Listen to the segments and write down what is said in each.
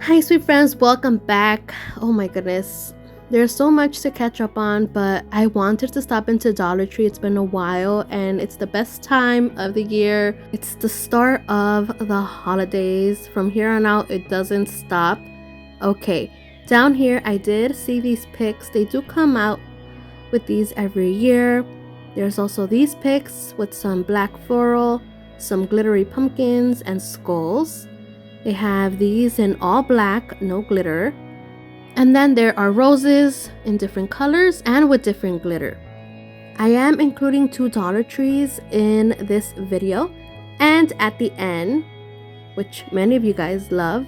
Hi, sweet friends, welcome back. Oh my goodness, there's so much to catch up on, but I wanted to stop into Dollar Tree. It's been a while and it's the best time of the year. It's the start of the holidays. From here on out, it doesn't stop. Okay, down here, I did see these picks. They do come out with these every year. There's also these picks with some black floral, some glittery pumpkins, and skulls. They have these in all black, no glitter. And then there are roses in different colors and with different glitter. I am including two Dollar Trees in this video. And at the end, which many of you guys love,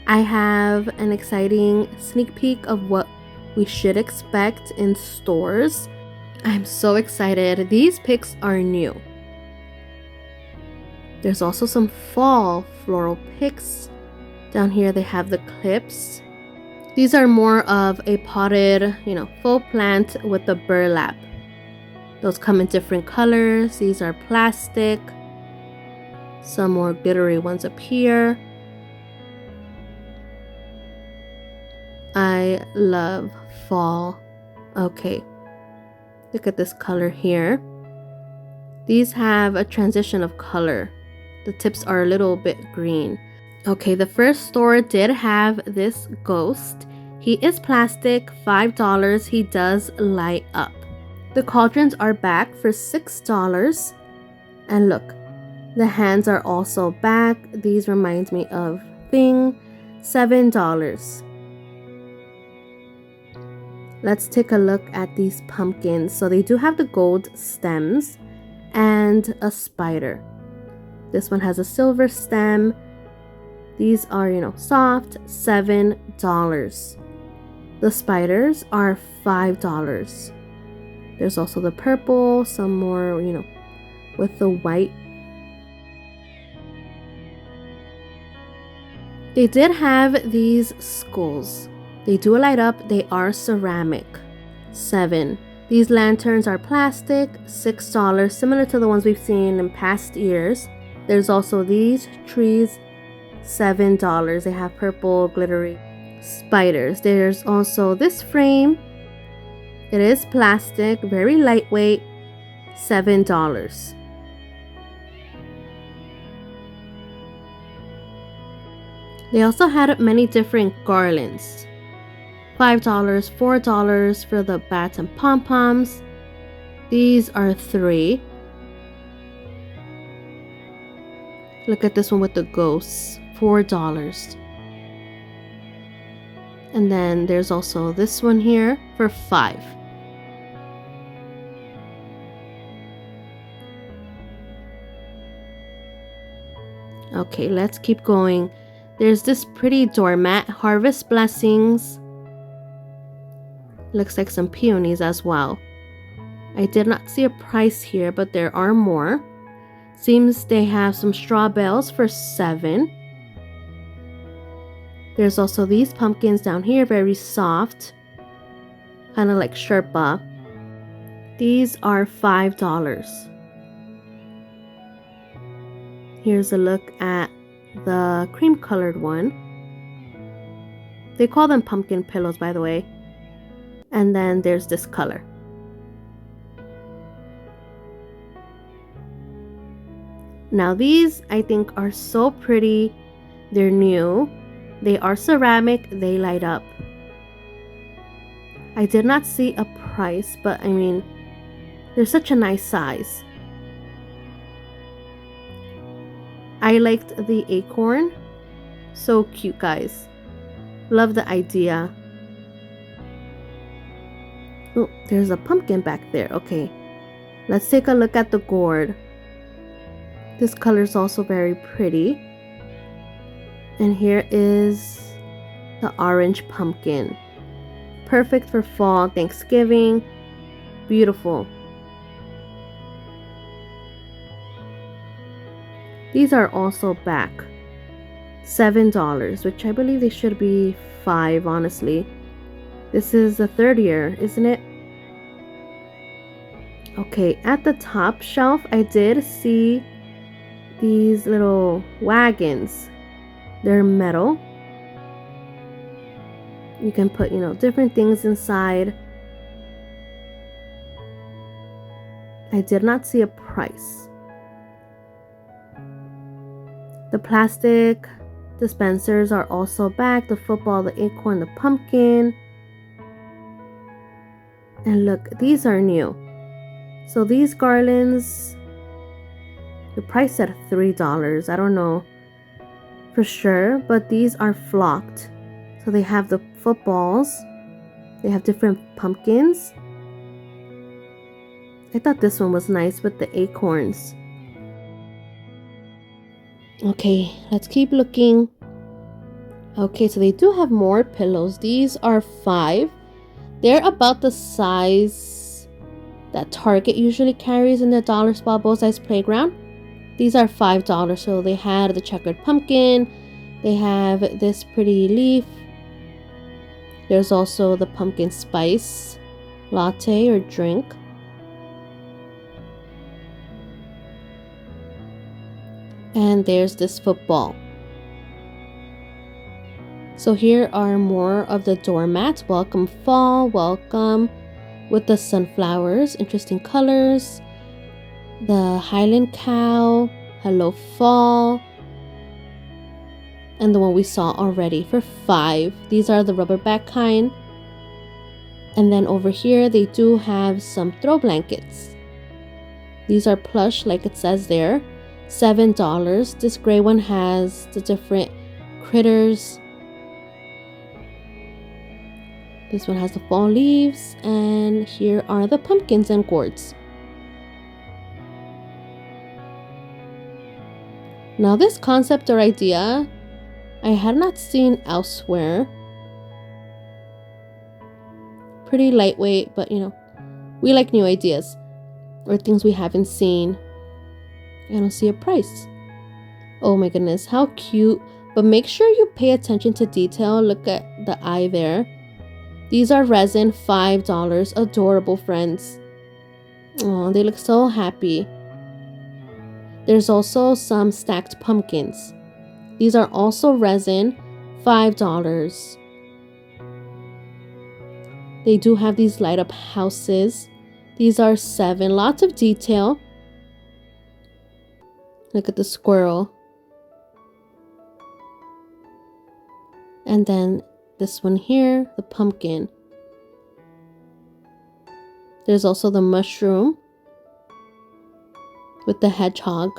I have an exciting sneak peek of what we should expect in stores. I'm so excited. These picks are new. There's also some fall floral picks. Down here they have the clips. These are more of a potted, full plant with the burlap. Those come in different colors. These are plastic. Some more glittery ones up here. I love fall. Okay, look at this color here. These have a transition of color. The tips are a little bit green. Okay, the first store did have this ghost. He is plastic, $5. He does light up. The cauldrons are back for $6. And look, the hands are also back. These remind me of Thing, $7. Let's take a look at these pumpkins. So they do have the gold stems and a spider. This one has a silver stem. These are, soft, $7. The spiders are $5. There's also the purple, some more, with the white. They did have these skulls. They do light up. They are ceramic, $7. These lanterns are plastic, $6, similar to the ones we've seen in past years. There's also these trees, $7. They have purple glittery spiders. There's also this frame. It is plastic, very lightweight, $7. They also had many different garlands. $5, $4 for the bats and pom-poms. These are $3. Look at this one with the ghosts, $4. And then there's also this one here for $5. Okay, let's keep going. There's this pretty doormat, Harvest Blessings. Looks like some peonies as well. I did not see a price here, but there are more. Seems they have some straw bells for $7. There's also these pumpkins down here, very soft, kind of like Sherpa. These are $5. Here's a look at the cream colored one. They call them pumpkin pillows, by the way. And then there's this color. Now these I think are so pretty. They're new. They are ceramic. They light up. I did not see a price, but I mean, they're such a nice size. I liked the acorn. So cute, guys. Love the idea. Oh, there's a pumpkin back there. Okay, let's take a look at the gourd. This color is also very pretty. And here is the orange pumpkin. Perfect for fall, Thanksgiving. Beautiful. These are also back. $7, which I believe they should be $5, honestly. This is the third year, isn't it? Okay, at the top shelf, I did see these little wagons. They're metal. You can put, different things inside. I did not see a price. The plastic dispensers are also back. The football, the acorn, the pumpkin. And look, these are new. So these garlands, the price said $3. I don't know for sure, but these are flocked. So they have the footballs. They have different pumpkins. I thought this one was nice with the acorns. Okay, let's keep looking. Okay, so they do have more pillows. These are 5. They're about the size that Target usually carries in their dollar spot bow-size playground. These are $5. So they had the checkered pumpkin. They have this pretty leaf. There's also the pumpkin spice latte or drink. And there's this football. So here are more of the doormats. Welcome fall, welcome, with the sunflowers, interesting colors. The Highland cow, hello fall. And the one we saw already for $5. These are the rubber back kind. And then over here, they do have some throw blankets. These are plush, like it says there. $7. This gray one has the different critters. This one has the fall leaves. And here are the pumpkins and gourds. Now this concept or idea, I had not seen elsewhere. Pretty lightweight, but we like new ideas or things we haven't seen. I don't see a price. Oh my goodness, how cute. But make sure you pay attention to detail. Look at the eye there. These are resin, $5. Adorable, friends. Oh, they look so happy. There's also some stacked pumpkins. These are also resin, $5. They do have these light up houses. These are $7. Lots of detail. Look at the squirrel. And then this one here, the pumpkin. There's also the mushroom with the hedgehog.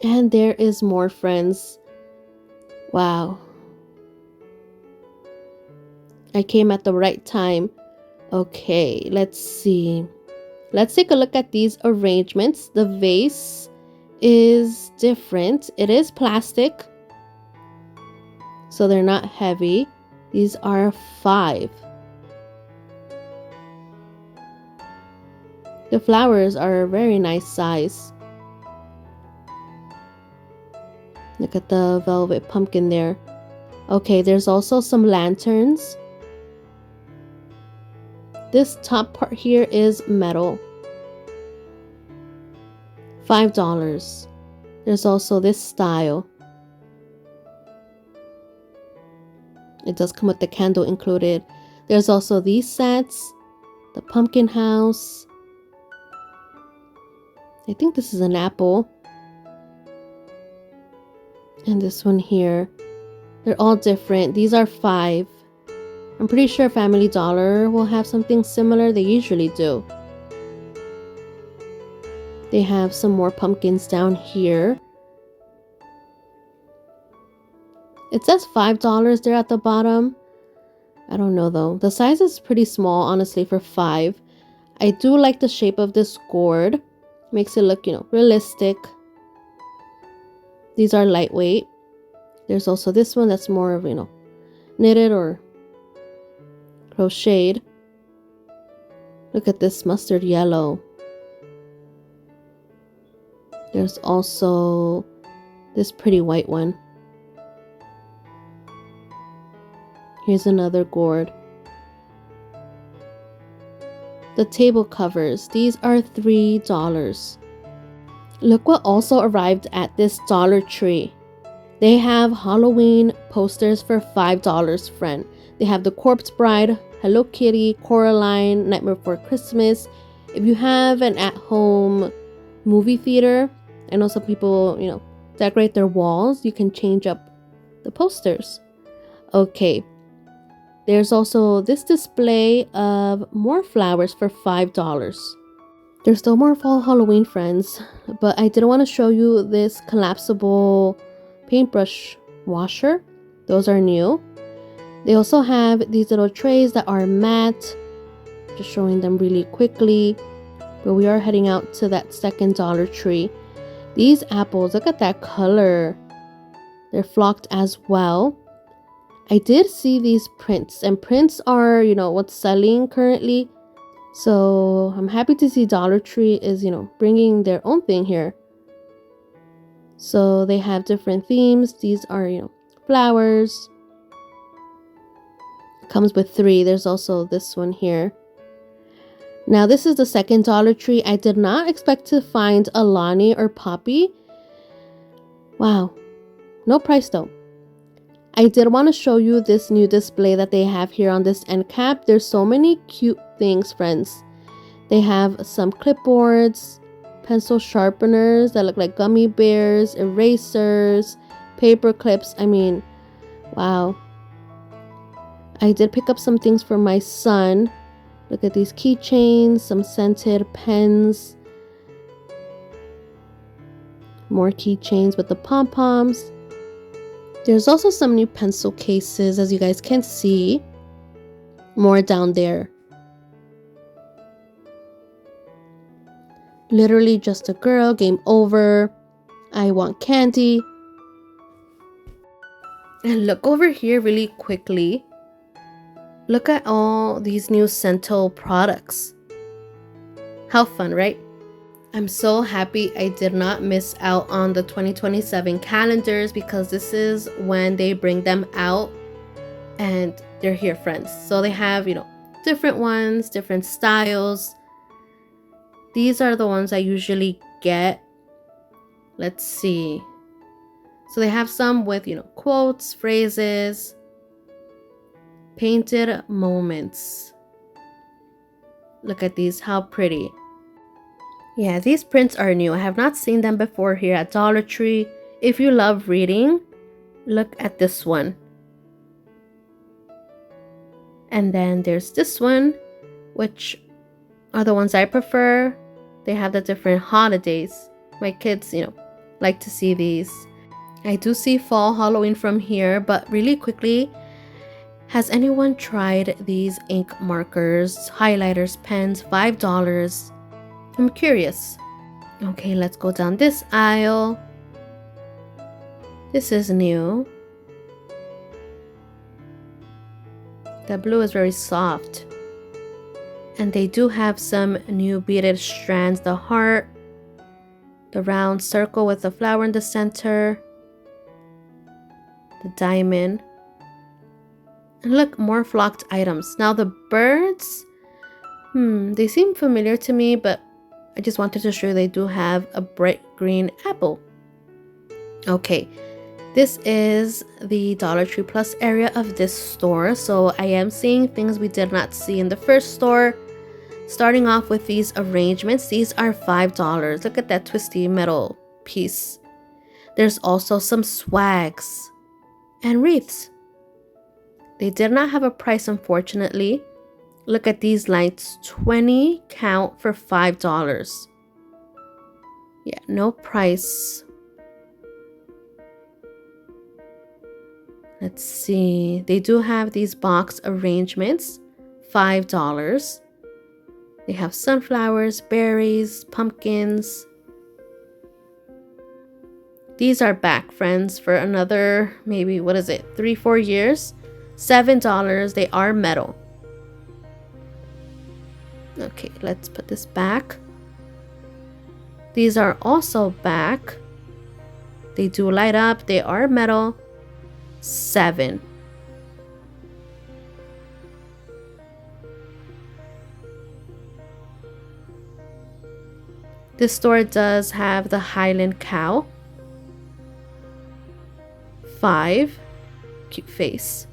And there is more, friends. Wow. I came at the right time. Okay, let's see. Let's take a look at these arrangements. The vase is different. It is plastic, so they're not heavy. These are $5. The flowers are a very nice size. Look at the velvet pumpkin there. Okay, there's also some lanterns. This top part here is metal. $5. There's also this style. It does come with the candle included. There's also these sets. The pumpkin house. I think this is an apple. And this one here. They're all different. These are $5. I'm pretty sure Family Dollar will have something similar. They usually do. They have some more pumpkins down here. It says $5 there at the bottom. I don't know though. The size is pretty small, honestly, for $5. I do like the shape of this gourd. Makes it look, realistic. These are lightweight. There's also this one that's more of, knitted or crocheted. Look at this mustard yellow. There's also this pretty white one. Here's another gourd. The table covers. These are $3. Look what also arrived at this Dollar Tree. They have Halloween posters for $5, friend. They have The Corpse Bride, Hello Kitty, Coraline, Nightmare Before Christmas. If you have an at-home movie theater, I know some people, decorate their walls. You can change up the posters. Okay. There's also this display of more flowers for $5. There's still more fall Halloween, friends, but I did want to show you this collapsible paintbrush washer. Those are new. They also have these little trays that are matte. Just showing them really quickly. But we are heading out to that second Dollar Tree. These apples, look at that color. They're flocked as well. I did see these prints, and prints are, what's selling currently. So I'm happy to see Dollar Tree is, bringing their own thing here. So they have different themes. These are, flowers. Comes with 3. There's also this one here. Now this is the second Dollar Tree. I did not expect to find Alani or Poppy. Wow. No price though. I did want to show you this new display that they have here on this end cap. There's so many cute things, friends. They have some clipboards, pencil sharpeners that look like gummy bears, erasers, paper clips. I mean, wow. I did pick up some things for my son. Look at these keychains, some scented pens. More keychains with the pom-poms. There's also some new pencil cases, as you guys can see. More down there. Literally just a girl, game over. I want candy. And look over here really quickly. Look at all these new Scento products. How fun, right? I'm so happy I did not miss out on the 2027 calendars, because this is when they bring them out and they're here, friends. So they have, different ones, different styles. These are the ones I usually get. Let's see. So they have some with, quotes, phrases, painted moments. Look at these, how pretty. Yeah, these prints are new. I have not seen them before here at Dollar Tree. If you love reading, look at this one. And then there's this one, which are the ones I prefer. They have the different holidays. My kids, like to see these. I do see fall Halloween from here, but really quickly, has anyone tried these ink markers, highlighters, pens, $5? I'm curious. Okay, let's go down this aisle. This is new. The blue is very soft. And they do have some new beaded strands. The heart, the round circle with the flower in the center, the diamond. And look, more flocked items. Now the birds, they seem familiar to me, but I just wanted to show you they do have a bright green apple. Okay, this is the Dollar Tree Plus area of this store. So I am seeing things we did not see in the first store. Starting off with these arrangements. These are $5. Look at that twisty metal piece. There's also some swags and wreaths. They did not have a price, unfortunately. Look at these lights, 20 count for $5. Yeah, no price. Let's see. They do have these box arrangements, $5. They have sunflowers, berries, pumpkins. These are back, friends, for another, maybe, 3-4 years? $7. They are metal. Okay, let's put this back. These are also back. They do light up. They are metal. $7. This store does have the Highland cow. $5. Cute face.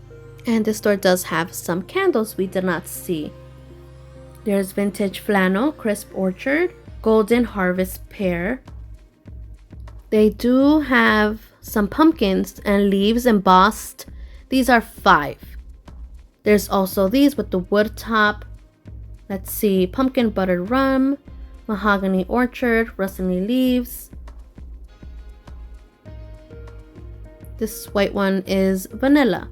And this store does have some candles we did not see. There's vintage flannel, crisp orchard, golden harvest pear. They do have some pumpkins and leaves embossed. These are 5. There's also these with the wood top. Let's see, pumpkin buttered rum, mahogany orchard, rustling leaves. This white one is vanilla.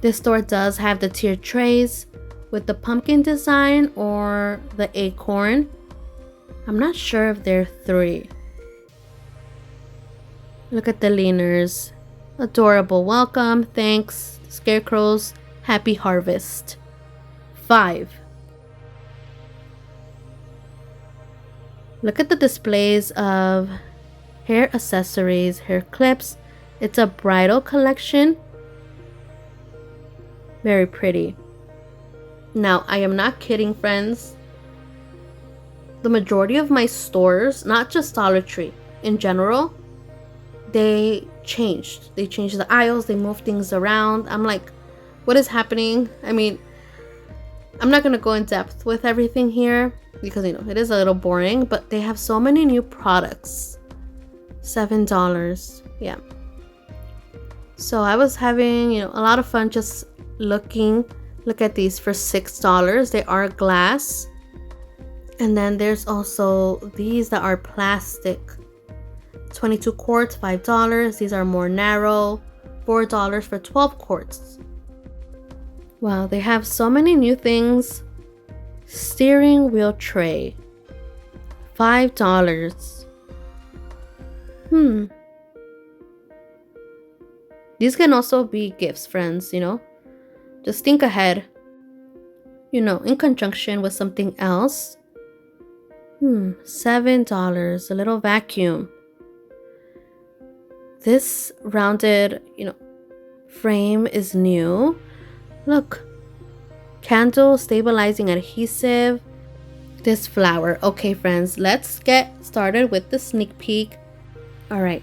This store does have the tiered trays with the pumpkin design or the acorn. I'm not sure if they're 3. Look at the leaners. Adorable. Welcome. Thanks. Scarecrows. Happy harvest. 5. Look at the displays of hair accessories, hair clips. It's a bridal collection. Very pretty. Now, I am not kidding, friends. The majority of my stores, not just Dollar Tree, in general, they changed. They changed the aisles, they moved things around. I'm like, what is happening? I mean, I'm not going to go in depth with everything here because, you know, it is a little boring, but they have so many new products. $7. Yeah. So I was having, you know, a lot of fun just looking. Look at these for $6. They are glass. And then there's also these that are plastic. 22 quarts, $5. These are more narrow. $4 for 12 quarts. Wow, they have so many new things. Steering wheel tray. $5. These can also be gifts, friends, you know. Just think ahead. You know, in conjunction with something else. $7. A little vacuum. This rounded, you know, frame is new. Look. Candle stabilizing adhesive. This flower. Okay, friends, let's get started with the sneak peek. All right.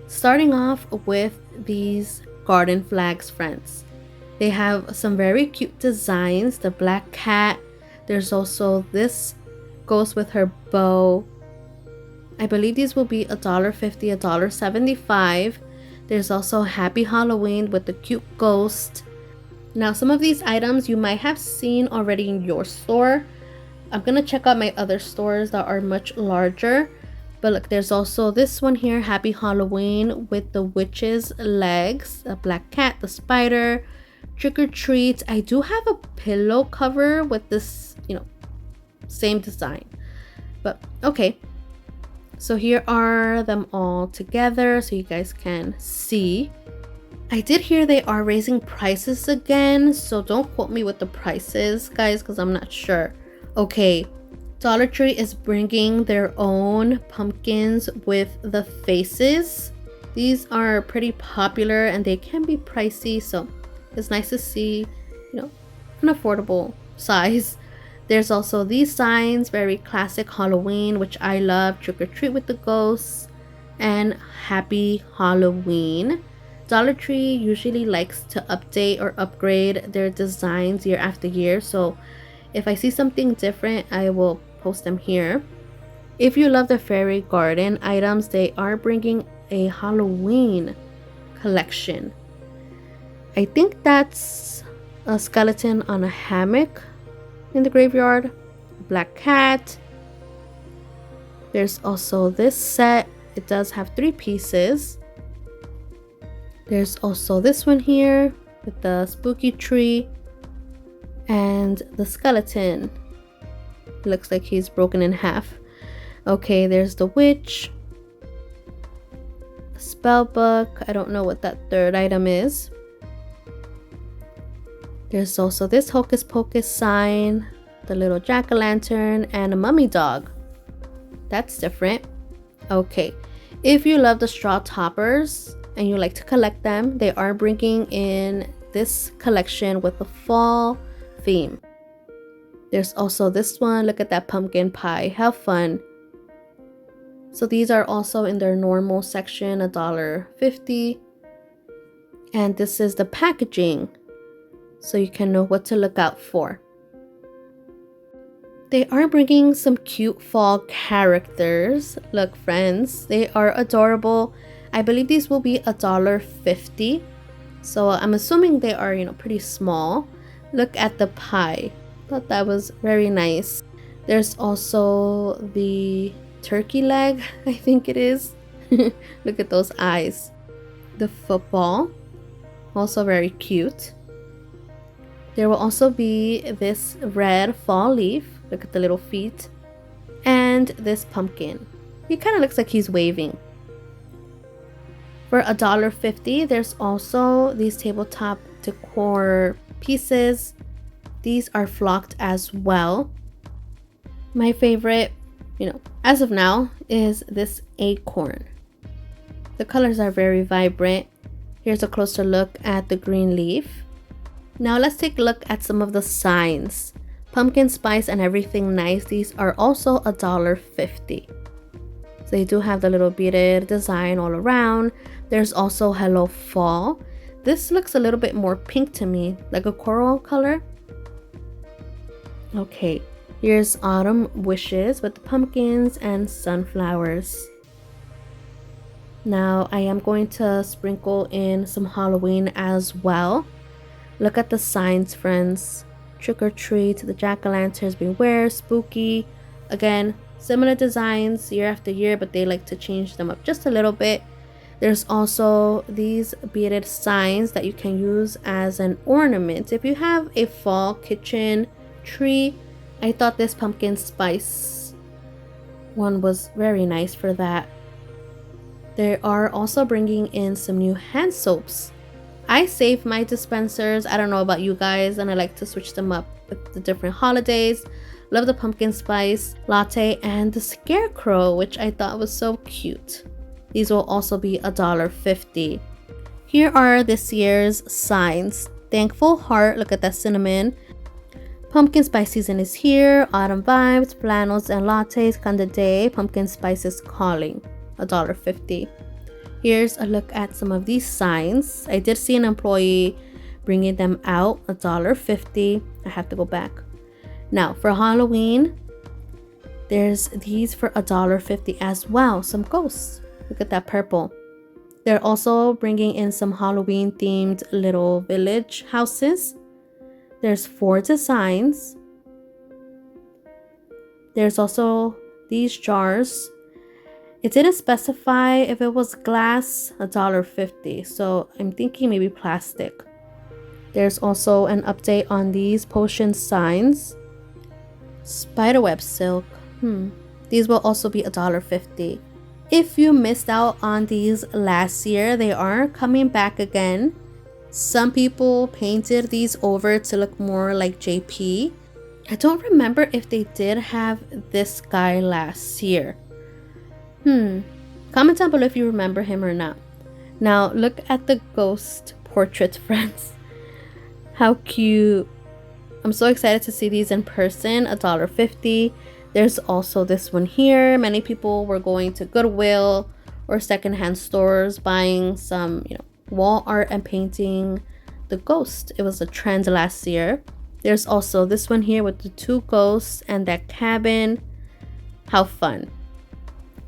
Starting off with these garden flags, friends. They have some very cute designs. The black cat. There's also this goes with her bow. I believe these will be $1.50, $1.75. There's also Happy Halloween with the cute ghost. Now, some of these items you might have seen already in your store. I'm going to check out my other stores that are much larger. But look, there's also this one here, Happy Halloween with the witch's legs, a black cat, the spider, trick or treat. I do have a pillow cover with this, you know, same design. But okay. So here are them all together so you guys can see. I did hear they are raising prices again, so don't quote me with the prices, guys, because I'm not sure. Okay, Dollar Tree is bringing their own pumpkins with the faces. These are pretty popular and they can be pricey, so it's nice to see, you know, an affordable size. There's also these signs, very classic Halloween, which I love. Trick or treat with the ghosts and Happy Halloween. Dollar Tree usually likes to update or upgrade their designs year after year. So if I see something different, I will post them here. If you love the fairy garden items, they are bringing a Halloween collection. I think that's a skeleton on a hammock in the graveyard, black cat. There's also this set. It does have 3 pieces. There's also this one here with the spooky tree and the skeleton. It looks like he's broken in half. Okay, there's the witch, a spell book. I don't know what that third item is. There's also this Hocus Pocus sign, the little jack-o'-lantern, and a mummy dog. That's different. Okay, if you love the straw toppers and you like to collect them, they are bringing in this collection with the fall theme. There's also this one. Look at that pumpkin pie. How fun. So these are also in their normal section, $1.50. And this is the packaging, so you can know what to look out for. They are bringing some cute fall characters. Look, friends, they are adorable. I believe these will be $1.50. So I'm assuming they are, pretty small. Look at the pie. Thought that was very nice. There's also the turkey leg, I think it is. Look at those eyes. The football, also very cute. There will also be this red fall leaf. Look at the little feet. And this pumpkin. He kind of looks like he's waving. For $1.50, there's also these tabletop decor pieces. These are flocked as well. My favorite, as of now, is this acorn. The colors are very vibrant. Here's a closer look at the green leaf. Now let's take a look at some of the signs. Pumpkin spice and everything nice. These are also $1.50. So they do have the little beaded design all around. There's also Hello Fall. This looks a little bit more pink to me, like a coral color. Okay, here's Autumn Wishes with the pumpkins and sunflowers. Now I am going to sprinkle in some Halloween as well. Look at the signs, friends. Trick or treat, the jack-o'-lanterns, beware, spooky. Again, similar designs year after year, but they like to change them up just a little bit. There's also these beaded signs that you can use as an ornament. If you have a fall kitchen tree, I thought this pumpkin spice one was very nice for that. They are also bringing in some new hand soaps. I save my dispensers. I don't know about you guys, and I like to switch them up with the different holidays. Love the pumpkin spice latte and the scarecrow, which I thought was so cute. These will also be $1.50. Here are this year's signs. Thankful heart, look at that cinnamon. Pumpkin spice season is here. Autumn vibes, flannels and lattes, candide, pumpkin spice is calling. $1.50. Here's a look at some of these signs. I did see an employee bringing them out, $1.50. I have to go back. Now for Halloween, there's these for $1.50 as well. Some ghosts. Look at that purple. They're also bringing in some Halloween themed little village houses. There's 4 designs. There's also these jars. It didn't specify if it was glass, $1.50. So I'm thinking maybe plastic. There's also an update on these potion signs. Spiderweb silk. These will also be $1.50. If you missed out on these last year, they are coming back again. Some people painted these over to look more like JP. I don't remember if they did have this guy last year. Comment down below if you remember him or not. Now look at the ghost portraits, friends. How cute. I'm so excited to see these in person. $1.50. There's also this one here. Many people were going to Goodwill or secondhand stores buying some, wall art and painting the ghost. It was a trend last year. There's also this one here with the 2 ghosts and that cabin. How fun.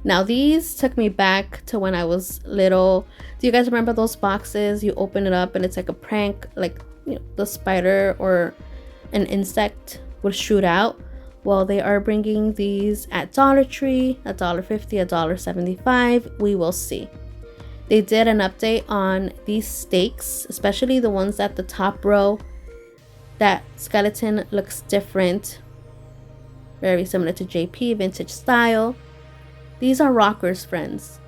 Now these took me back to when I was little. Do you guys remember those boxes? You open it up and it's like a prank, like the spider or an insect would shoot out. Well, they are bringing these at Dollar Tree, $1.50, $1.75. We will see. They did an update on these stakes, especially the ones at the top row. That skeleton looks different. Very similar to JP, vintage style. These are rockers, friends.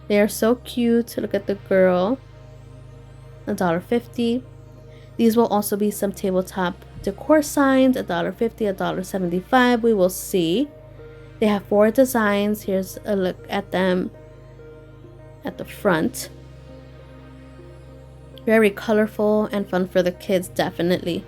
They are so cute. Look at the girl. $1.50. These will also be some tabletop decor signs. $1.50, $1.75. We will see. They have 4 designs. Here's a look at them at the front. Very colorful and fun for the kids, definitely.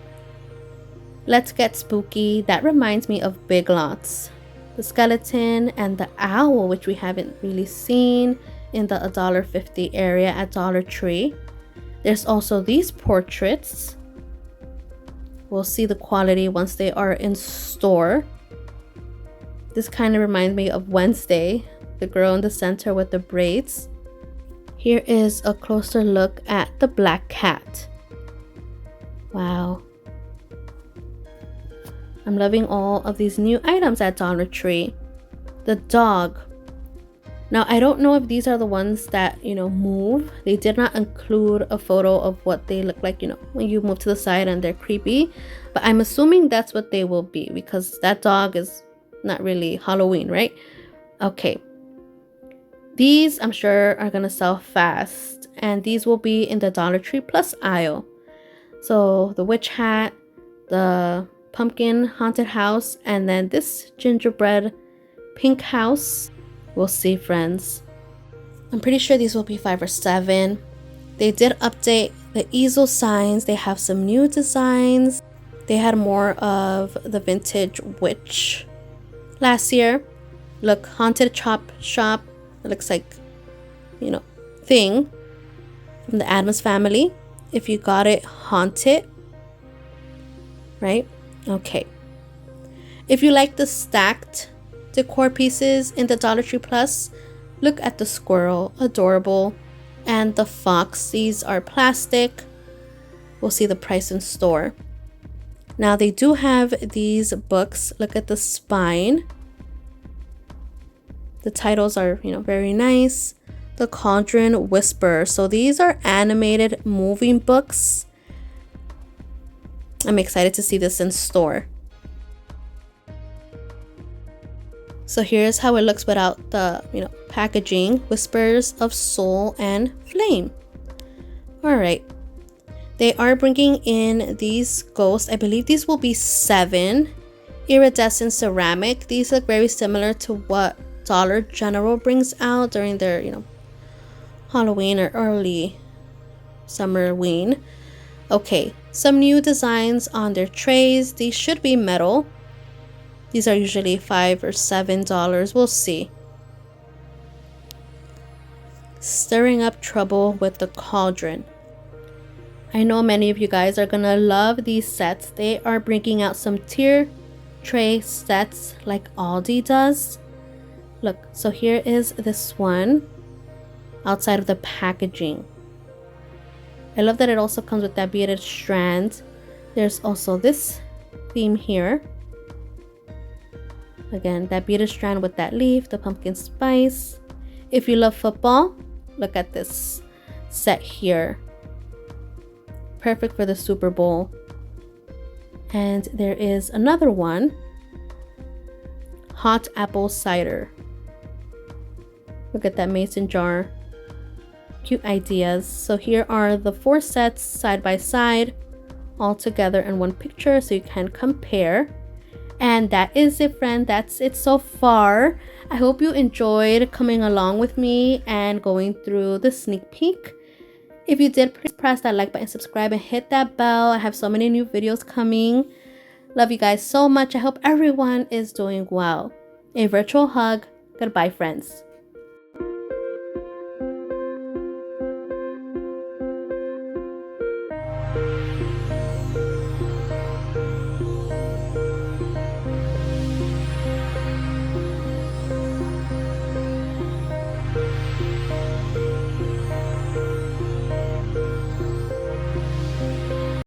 Let's get spooky. That reminds me of Big Lots. the skeleton, and the owl, which we haven't really seen in the $1.50 area at Dollar Tree. There's also these portraits. We'll see the quality once they are in store. This kind of reminds me of Wednesday, the girl in the center with the braids. Here is a closer look at the black cat. Wow. I'm loving all of these new items at Dollar Tree. The dog. Now, I don't know if these are the ones that, move. They did not include a photo of what they look like, when you move to the side and they're creepy. But I'm assuming that's what they will be because that dog is not really Halloween, right? Okay. These, I'm sure, are going to sell fast. And these will be in the Dollar Tree Plus aisle. So the witch hat, the pumpkin haunted house, and then this gingerbread pink house. We'll see, friends. I'm pretty sure these will be $5 or $7. They did update the easel signs. They have some new designs. They had more of the vintage witch last year. Look, haunted chop shop. It looks like, thing from the Addams family. If you got it, haunted. Right? Okay. If you like the stacked decor pieces in the Dollar Tree Plus, look at the squirrel, adorable, and the fox. These are plastic. We'll see the price in store. Now they do have these books. Look at the spine. The titles are, very nice. The Cauldron Whisperer. So these are animated moving books. I'm excited to see this in store. So here's how it looks without the, packaging. Whispers of Soul and Flame. All right. They are bringing in these ghosts. I believe these will be 7. Iridescent ceramic. These look very similar to what Dollar General brings out during their, Halloween or early Summerween. Okay, some new designs on their trays. These should be metal. These are usually $5 or $7. We'll see. Stirring up trouble with the cauldron. I know many of you guys are gonna love these sets. They are bringing out some tier tray sets like Aldi does. Look, so here is this one outside of the packaging. I love that it also comes with that beaded strand. There's also this theme here. Again, that beaded strand with that leaf, the pumpkin spice. If you love football, look at this set here. Perfect for the Super Bowl. And there is another one. Hot apple cider. Look at that mason jar. Cute ideas. So here are the 4 sets side by side, all together in one picture so you can compare. And that is it, friend. That's it so far. I hope you enjoyed coming along with me and going through the sneak peek. If you did, please press that like button, subscribe, and hit that bell. I have so many new videos coming. Love you guys so much. I hope everyone is doing well. A virtual hug. Goodbye, friends.